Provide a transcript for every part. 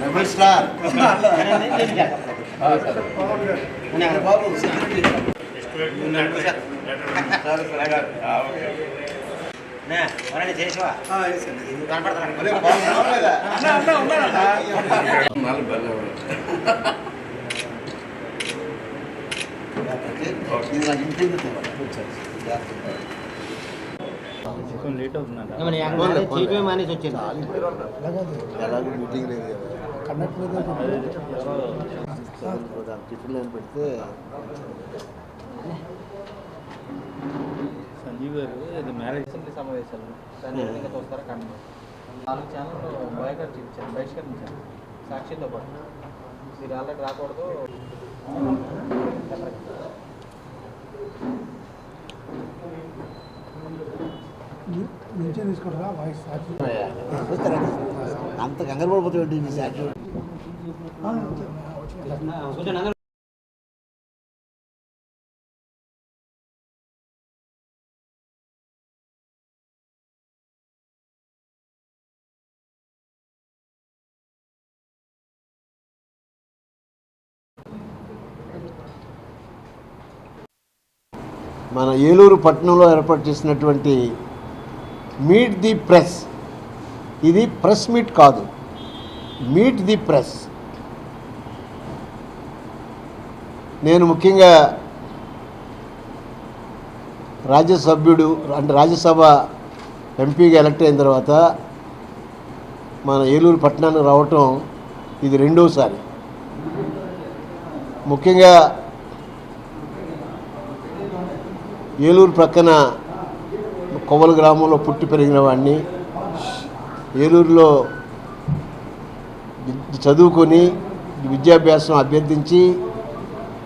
Rebel star బాబు చేసావా late అవుతుందంట మానేసి వచ్చింది ఎలాగో మీటింగ్ లేదు కదా టిఫిన్ లైన్ పెడితే సంజీవ్ గారు ఇది మ్యారేజ్ సమావేశాలు దాన్ని చూస్తారా కానీ 4 ఛానల్ బహిష్కరించారు సాక్షితో పాటు మీరు ఆల్రెడీ రాకూడదు. అంత కంగారు పడిపోతుంది మన ఏలూరు పట్టణంలో ఏర్పాటు చేసినటువంటి మీట్ ది ప్రెస్, ఇది ప్రెస్ మీట్ కాదు, మీట్ ది ప్రెస్. నేను ముఖ్యంగా రాజ్యసభ్యుడు అంటే రాజ్యసభ ఎంపీగా ఎలక్ట్ అయిన తర్వాత మన ఏలూరు పట్టణానికి రావటం ఇది రెండోసారి. ముఖ్యంగా ఏలూరు ప్రక్కన కొవ్వల గ్రామంలో పుట్టి పెరిగిన వాడిని, ఏలూరులో చదువుకొని విద్యాభ్యాసం అభ్యర్థించి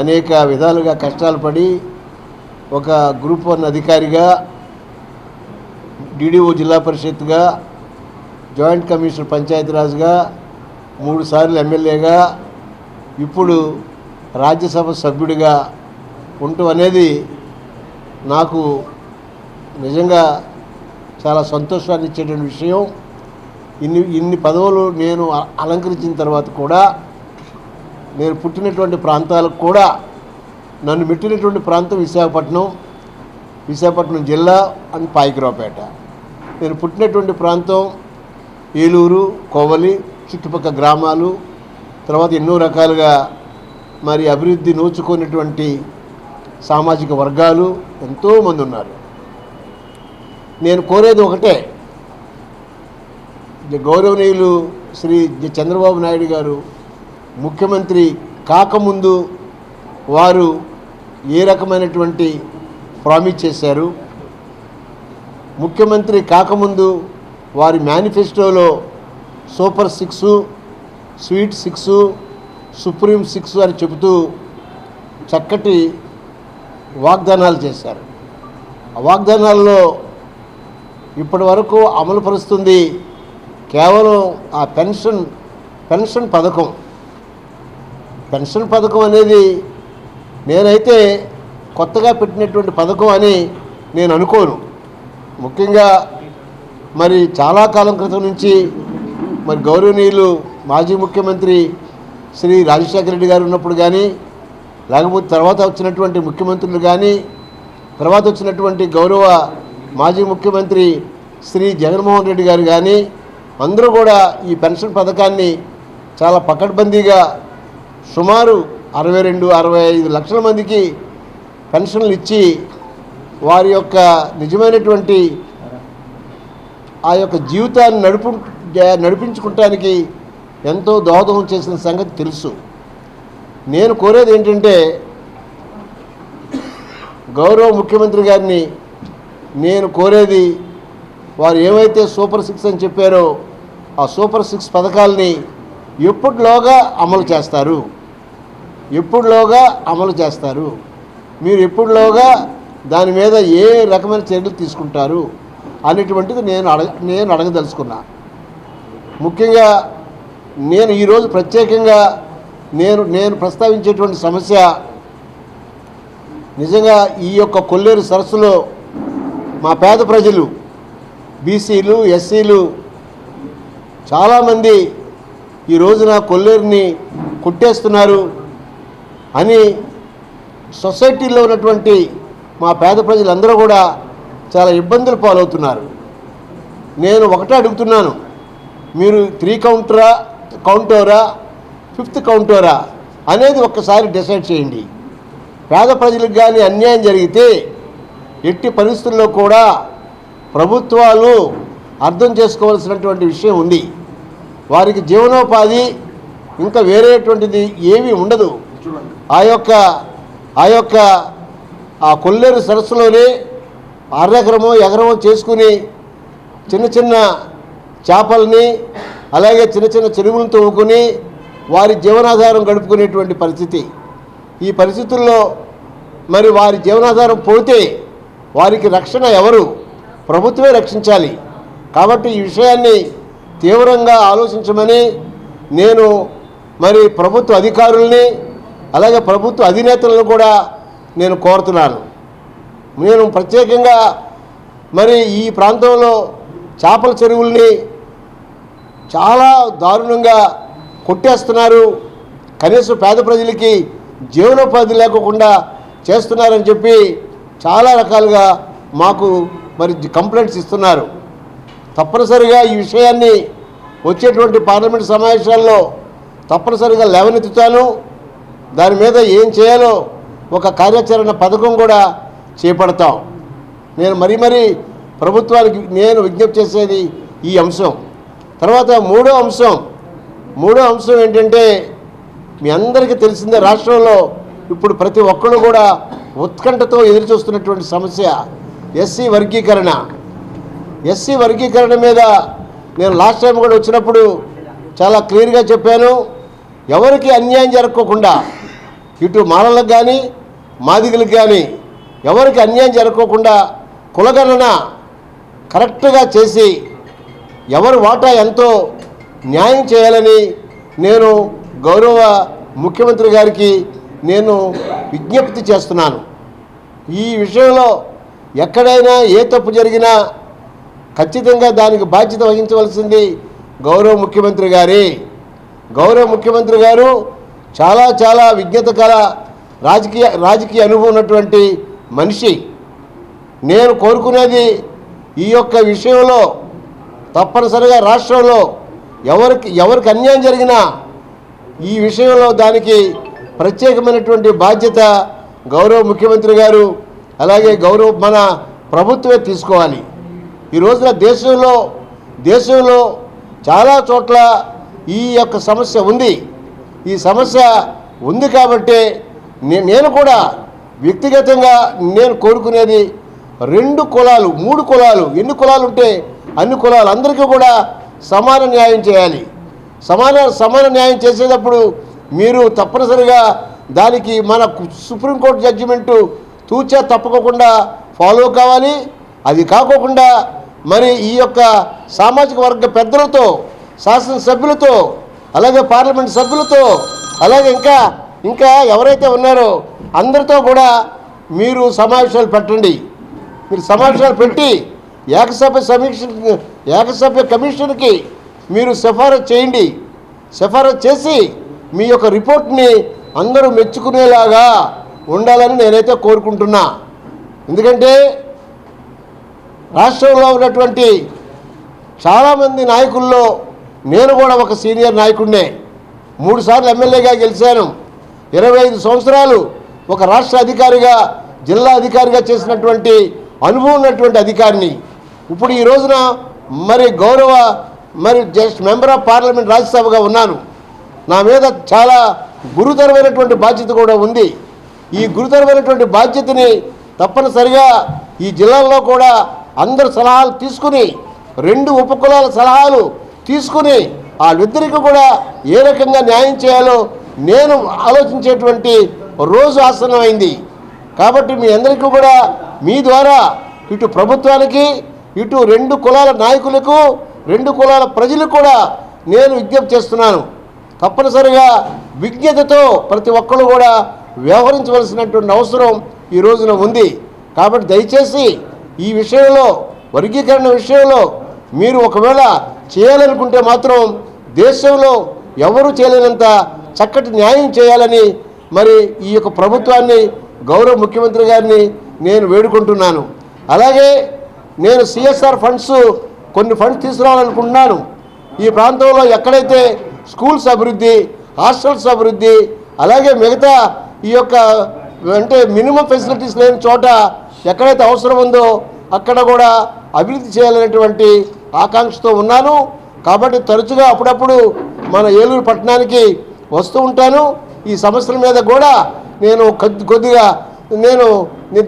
అనేక విధాలుగా కష్టాలు పడి ఒక గ్రూప్ 1 అధికారిగా, డిడిఓ జిల్లా పరిషత్గా, జాయింట్ కమిషనర్ పంచాయతీరాజ్గా, 3 సార్లు ఎమ్మెల్యేగా, ఇప్పుడు రాజ్యసభ సభ్యుడిగా ఉండటం అనేది నాకు నిజంగా చాలా సంతోషాన్ని ఇచ్చేటువంటి విషయం. ఇన్ని పదవులు నేను అలంకరించిన తర్వాత కూడా నేను పుట్టినటువంటి ప్రాంతాలకు కూడా నన్ను మెట్టినటువంటి ప్రాంతం విశాఖపట్నం జిల్లా అండ్ పాయకరావుపేట. నేను పుట్టినటువంటి ప్రాంతం ఏలూరు, కోవలి, చుట్టుపక్కల గ్రామాలు, తర్వాత ఎన్నో రకాలుగా మరి అభివృద్ధి నోచుకున్నటువంటి సామాజిక వర్గాలు ఎంతోమంది ఉన్నారు. నేను కోరేది ఒకటే, గౌరవనీయులు శ్రీ చంద్రబాబు నాయుడు గారు ముఖ్యమంత్రి కాకముందు వారు ఏ రకమైనటువంటి ప్రామిస్ చేశారు, ముఖ్యమంత్రి కాకముందు వారి మేనిఫెస్టోలో సూపర్ 6, స్వీట్ 6, సుప్రీం 6 అని చెబుతూ చక్కటి వాగ్దానాలు చేశారు. ఆ వాగ్దానాల్లో ఇప్పటి వరకు అమలు పరుస్తుంది కేవలం ఆ పెన్షన్ పథకం. పెన్షన్ పథకం అనేది నేనైతే కొత్తగా పెట్టినటువంటి పథకం అని నేను అనుకోను. ముఖ్యంగా మరి చాలా కాలం క్రితం నుంచి మరి గౌరవనీయులు మాజీ ముఖ్యమంత్రి శ్రీ రాజశేఖర రెడ్డి గారు ఉన్నప్పుడు కానీ, లేకపోతే తర్వాత వచ్చినటువంటి ముఖ్యమంత్రులు కానీ, తర్వాత వచ్చినటువంటి గౌరవ మాజీ ముఖ్యమంత్రి శ్రీ జగన్మోహన్ రెడ్డి గారు కానీ, అందరూ కూడా ఈ పెన్షన్ పథకాన్ని చాలా పకడ్బందీగా సుమారు 62-65 లక్షల మందికి పెన్షన్లు ఇచ్చి వారి యొక్క నిజమైనటువంటి ఆ యొక్క జీవితాన్ని నడిపించుకోవటానికి ఎంతో దోహదం చేసిన సంగతి తెలుసు. నేను కోరేది ఏంటంటే, గౌరవ ముఖ్యమంత్రి గారిని నేను కోరేది, వారు ఏమైతే సూపర్ 6 అని చెప్పారో ఆ సూపర్ 6 పథకాలని ఎప్పుడులోగా అమలు చేస్తారు, మీరు ఎప్పుడులోగా దాని మీద ఏ రకమైన చర్యలు తీసుకుంటారు అనేటువంటిది నేను అడగదలుచుకున్నా. ముఖ్యంగా నేను ఈరోజు ప్రత్యేకంగా నేను ప్రస్తావించేటువంటి సమస్య, నిజంగా ఈ యొక్క కొల్లేరు సరస్సులో మా పేద ప్రజలు, బీసీలు, ఎస్సీలు చాలామంది ఈ రోజున కొల్లేరుని కొట్టేస్తున్నారు అని సొసైటీలో ఉన్నటువంటి మా పేద ప్రజలందరూ కూడా చాలా ఇబ్బందులు పాలవుతున్నారు. నేను ఒకటే అడుగుతున్నాను, మీరు 3 కౌంటోరా 5th కౌంటోరా అనేది ఒక్కసారి డిసైడ్ చేయండి. పేద ప్రజలకు కానీ అన్యాయం జరిగితే ఎట్టి పరిస్థితుల్లో కూడా ప్రభుత్వాలు అర్థం చేసుకోవాల్సినటువంటి విషయం ఉంది. వారికి జీవనోపాధి ఇంకా వేరేటువంటిది ఏమీ ఉండదు. ఆ కొల్లేరు సరస్సులోనే ఎకరమో చేసుకుని చిన్న చిన్న చేపల్ని అలాగే చిన్న చిన్న చెరువులను తవ్వుకుని వారి జీవనాధారం గడుపుకునేటువంటి పరిస్థితి. ఈ పరిస్థితుల్లో మరి వారి జీవనాధారం పోతే వారికి రక్షణ ఎవరు? ప్రభుత్వమే రక్షించాలి. కాబట్టి ఈ విషయాన్ని తీవ్రంగా ఆలోచించమని నేను మరి ప్రభుత్వ అధికారుల్ని అలాగే ప్రభుత్వ అధినేతలను కూడా నేను కోరుతున్నాను. నేను ప్రత్యేకంగా మరి ఈ ప్రాంతంలో చేపల చెరువుల్ని చాలా దారుణంగా కొట్టేస్తున్నారు, కనీసం పేద ప్రజలకి జీవనోపాధి లేకుండా చేస్తున్నారని చెప్పి చాలా రకాలుగా మాకు మరి కంప్లైంట్స్ ఇస్తున్నారు. తప్పనిసరిగా ఈ విషయాన్ని వచ్చేటువంటి పార్లమెంట్ సమావేశాల్లో తప్పనిసరిగా లేవనెత్తుతాను. దాని మీద ఏం చేయాలో ఒక కార్యాచరణ పథకం కూడా చేపడతాం. నేను మరీ ప్రభుత్వానికి నేను విజ్ఞప్తి చేసేది ఈ అంశం. తర్వాత మూడో అంశం ఏంటంటే, మీ అందరికీ తెలిసిందే, రాష్ట్రంలో ఇప్పుడు ప్రతి ఒక్కరు కూడా ఉత్కంఠతో ఎదురుచూస్తున్నటువంటి సమస్య ఎస్సీ వర్గీకరణ మీద నేను లాస్ట్ టైం కూడా వచ్చినప్పుడు చాలా క్లియర్గా చెప్పాను. ఎవరికి అన్యాయం జరగకోకుండా, ఇటు మాలలకు కానీ మాదిగలకు కానీ ఎవరికి అన్యాయం జరగకోకుండా కులగణన కరెక్ట్గా చేసి ఎవరు వాటా ఎంతో న్యాయం చేయాలని నేను గౌరవ ముఖ్యమంత్రి గారికి నేను విజ్ఞప్తి చేస్తున్నాను. ఈ విషయంలో ఎక్కడైనా ఏ తప్పు జరిగినా ఖచ్చితంగా దానికి బాధ్యత వహించవలసింది గౌరవ ముఖ్యమంత్రి గారు చాలా విజ్ఞత కల రాజకీయ అనుభవం ఉన్నటువంటి మనిషి. నేను కోరుకునేది ఈ యొక్క విషయంలో తప్పనిసరిగా రాష్ట్రంలో ఎవరికి అన్యాయం జరిగినా ఈ విషయంలో దానికి ప్రత్యేకమైనటువంటి బాధ్యత గౌరవ ముఖ్యమంత్రి గారు అలాగే మన ప్రభుత్వమే తీసుకోవాలి. ఈ రోజున దేశంలో చాలా చోట్ల ఈ యొక్క సమస్య ఉంది. ఈ సమస్య ఉంది కాబట్టి నేను కూడా వ్యక్తిగతంగా నేను కోరుకునేది 2 కులాలు 3 కులాలు, ఎన్ని కులాలు ఉంటే అన్ని కులాలు అందరికీ కూడా సమాన న్యాయం చేయాలి. సమాన న్యాయం చేసేటప్పుడు మీరు తప్పనిసరిగా దానికి మన సుప్రీంకోర్టు జడ్జిమెంటు తూచా తప్పకుండా ఫాలో కావాలి. అది కాకోకుండా మరి ఈ యొక్క సామాజిక వర్గ పెద్దలతో, శాసనసభ్యులతో, అలాగే పార్లమెంట్ సభ్యులతో, అలాగే ఇంకా ఎవరైతే ఉన్నారో అందరితో కూడా మీరు సమావేశాలు పెట్టండి. మీరు సమావేశాలు పెట్టి ఏకసభ్య కమిషన్కి మీరు సిఫారసు చేయండి. సిఫారసు చేసి మీ యొక్క రిపోర్ట్ని అందరూ మెచ్చుకునేలాగా ఉండాలని నేనైతే కోరుకుంటున్నా. ఎందుకంటే రాష్ట్రంలో ఉన్నటువంటి చాలామంది నాయకుల్లో నేను కూడా ఒక సీనియర్ నాయకుడినే. 3 సార్లు ఎమ్మెల్యేగా గెలిచాను. 25 సంవత్సరాలు ఒక రాష్ట్ర అధికారిగా, జిల్లా అధికారిగా చేసినటువంటి అనుభవం ఉన్నటువంటి అధికారిని. ఇప్పుడు ఈ రోజున జస్ట్ మెంబర్ ఆఫ్ పార్లమెంట్ రాజ్యసభగా ఉన్నాను. నా మీద చాలా గురుతరమైనటువంటి బాధ్యత కూడా ఉంది. ఈ గురుతరమైనటువంటి బాధ్యతని తప్పనిసరిగా ఈ జిల్లాల్లో కూడా అందరు సలహాలు తీసుకుని 2 ఉపకులాల సలహాలు తీసుకుని వాళ్ళిద్దరికీ కూడా ఏ రకంగా న్యాయం చేయాలో నేను ఆలోచించేటువంటి రోజు ఆసన్నమైంది. కాబట్టి మీ అందరికీ కూడా మీ ద్వారా ఇటు ప్రభుత్వానికి, ఇటు 2 కులాల నాయకులకు, 2 కులాల ప్రజలకు కూడా నేను విజ్ఞప్తి చేస్తున్నాను. తప్పనిసరిగా విజ్ఞతతో ప్రతి ఒక్కరు కూడా వ్యవహరించవలసినటువంటి అవసరం ఈ రోజున ఉంది. కాబట్టి దయచేసి ఈ విషయంలో, వర్గీకరణ విషయంలో మీరు ఒకవేళ చేయాలనుకుంటే మాత్రం దేశంలో ఎవరు చేయలేనంత చక్కటి న్యాయం చేయాలని మరి ఈ యొక్క ప్రభుత్వాన్ని గౌరవ ముఖ్యమంత్రి గారిని నేను వేడుకుంటున్నాను. అలాగే నేను సిఎస్ఆర్ ఫండ్స్ కొన్ని ఫండ్స్ తీసుకురావాలనుకుంటున్నాను. ఈ ప్రాంతంలో ఎక్కడైతే స్కూల్స్ అభివృద్ధి, హాస్టల్స్ అభివృద్ధి, అలాగే మిగతా ఈ యొక్క అంటే మినిమం ఫెసిలిటీస్ లేని చోట ఎక్కడైతే అవసరం ఉందో అక్కడ కూడా అభివృద్ధి చేయాలనేటువంటి ఆకాంక్షతో ఉన్నాను. కాబట్టి తరచుగా అప్పుడప్పుడు మన ఏలూరు పట్టణానికి వస్తూ ఉంటాను. ఈ సమస్యల మీద కూడా నేను కొద్దిగా నేను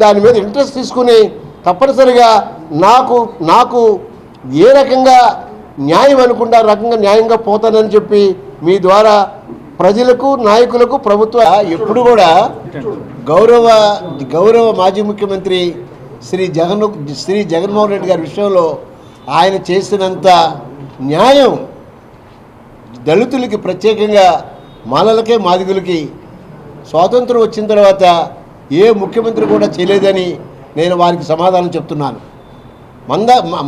దాని మీద ఇంట్రెస్ట్ తీసుకుని తప్పనిసరిగా నాకు ఏ రకంగా న్యాయం అనుకుంటే ఆ రకంగా న్యాయంగా పోతానని చెప్పి మీ ద్వారా ప్రజలకు, నాయకులకు, ప్రభుత్వ ఎప్పుడు కూడా గౌరవ మాజీ ముఖ్యమంత్రి శ్రీ జగన్మోహన్ రెడ్డి గారి విషయంలో ఆయన చేసినంత న్యాయం దళితులకి, ప్రత్యేకంగా మాలలకే, మాదిగులకి స్వాతంత్రం వచ్చిన తర్వాత ఏ ముఖ్యమంత్రి కూడా చేయలేదని నేను వారికి సమాధానం చెప్తున్నాను.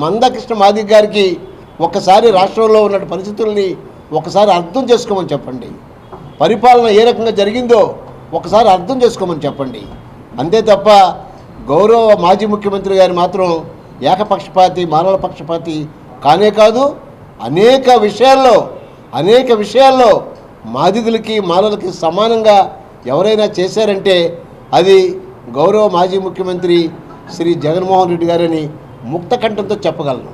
మందకృష్ణ మాదిగ గారికి ఒక్కసారి రాష్ట్రంలో ఉన్న పరిస్థితుల్ని ఒకసారి అర్థం చేసుకోమని చెప్పండి. పరిపాలన ఏ రకంగా జరిగిందో ఒకసారి అర్థం చేసుకోమని చెప్పండి. అంతే తప్ప గౌరవ మాజీ ముఖ్యమంత్రి గారు మాత్రం ఏకపక్షపాతి, మానవ పక్షపాతి కానే కాదు. అనేక విషయాల్లో మాదిగులకి, మాలలకి సమానంగా ఎవరైనా చేశారంటే అది గౌరవ మాజీ ముఖ్యమంత్రి శ్రీ జగన్మోహన్ రెడ్డి గారని ముక్త కంఠంతో చెప్పగలను.